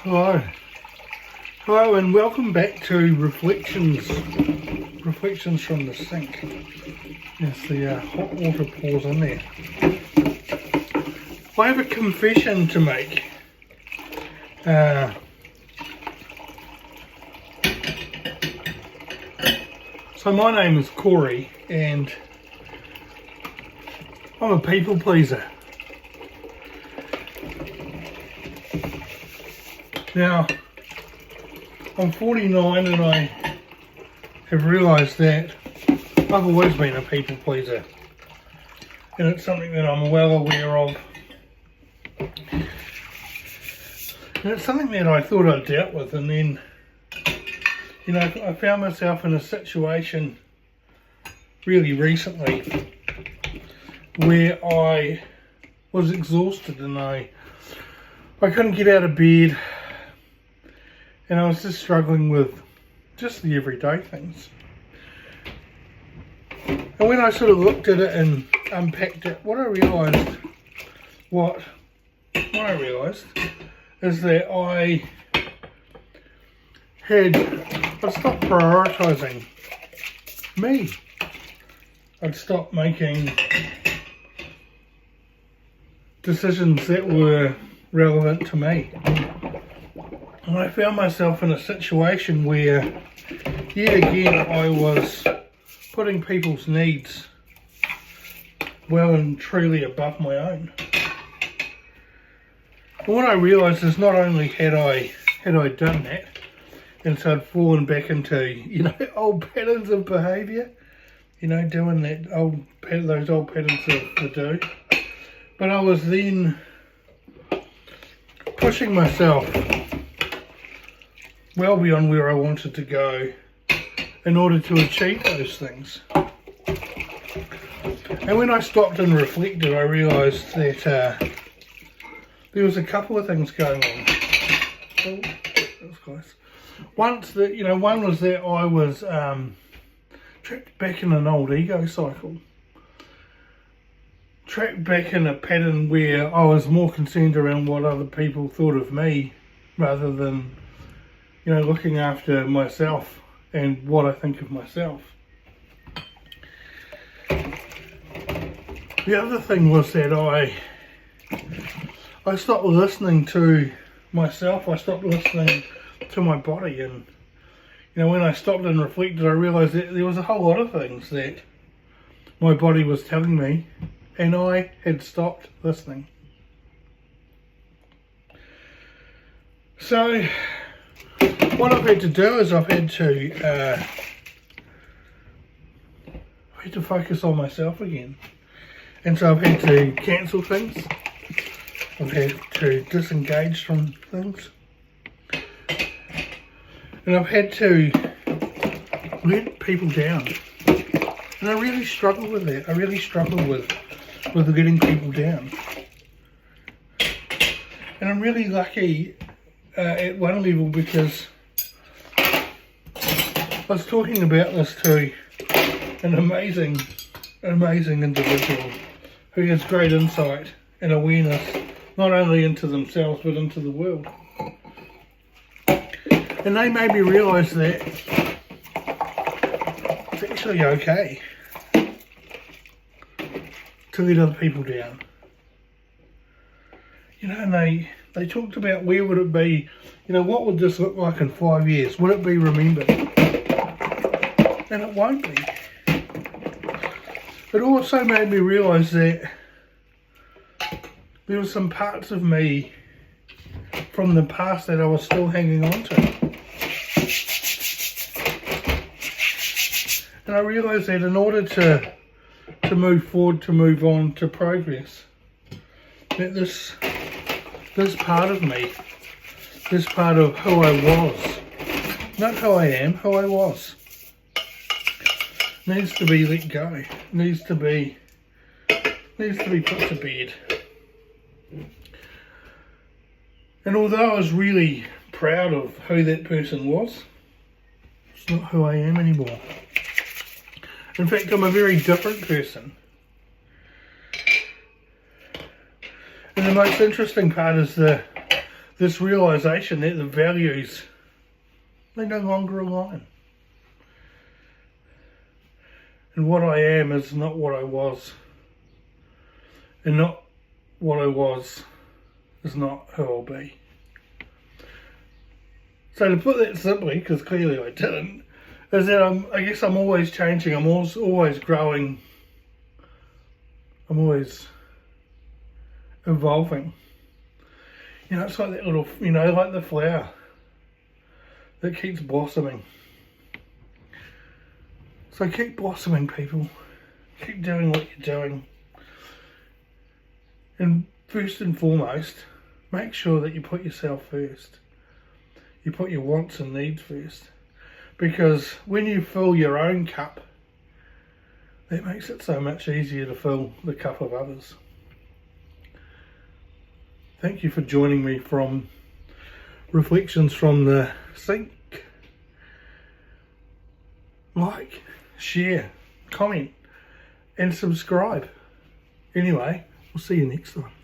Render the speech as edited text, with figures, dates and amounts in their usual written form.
Hello. Hello and welcome back to Reflections from the Sink. Yes, the hot water pours in there. I have a confession to make. So my name is Corey and I'm a people pleaser. Now, I'm 49 and I have realised that I've always been a people pleaser. And it's something that I'm well aware of. And it's something that I thought I'd dealt with, and then, you know, I found myself in a situation really recently where I was exhausted and I couldn't get out of bed. And I was just struggling with just the everyday things. And when I sort of looked at it and unpacked it, what I realised is that I'd stopped prioritising me. I'd stopped making decisions that were relevant to me. And I found myself in a situation where, yet again, I was putting people's needs well and truly above my own. And what I realised is not only had I done that, and so I'd fallen back into, you know, old patterns of behaviour, you know, doing those old patterns of do, but I was then pushing myself well beyond where I wanted to go in order to achieve those things. And when I stopped and reflected, I realised that there was a couple of things going on. Oh, that was close. One was that I was trapped back in an old ego cycle. Trapped back in a pattern where I was more concerned around what other people thought of me rather than, you know, looking after myself and what I think of myself. The other thing was that I stopped listening to myself. I stopped listening to my body, and, you know, when I stopped and reflected, I realised that there was a whole lot of things that my body was telling me, and I had stopped listening. So what I've had to do is I've had to focus on myself again. And so I've had to cancel things. I've had to disengage from things. And I've had to let people down. And I really struggle with that. I really struggle with letting people down. And I'm really lucky at one level because I was talking about this to an amazing individual who has great insight and awareness, not only into themselves but into the world. And they made me realise that it's actually okay to let other people down. You know, and they talked about where would it be, you know, what would this look like in 5 years? Would it be remembered? And it won't be. It also made me realise that there were some parts of me from the past that I was still hanging on to. And I realised that in order to move forward, to move on, to progress, that this part of me, this part of who I was, not who I am, who I was, needs to be let go, needs to be put to bed. And although I was really proud of who that person was, it's not who I am anymore. In fact, I'm a very different person. And the most interesting part is the this realization that the values, they no longer align. And what I am is not what I was. And not what I was is not who I'll be. So to put that simply, because clearly I didn't, is that I guess I'm always changing, I'm always growing, I'm always evolving. You know, it's like that little, you know, like the flower that keeps blossoming. So keep blossoming, people. Keep doing what you're doing. And first and foremost, make sure that you put yourself first. You put your wants and needs first. Because when you fill your own cup, that makes it so much easier to fill the cup of others. Thank you for joining me from Reflections from the Sink. Like, share, comment, and subscribe. Anyway, we'll see you next time.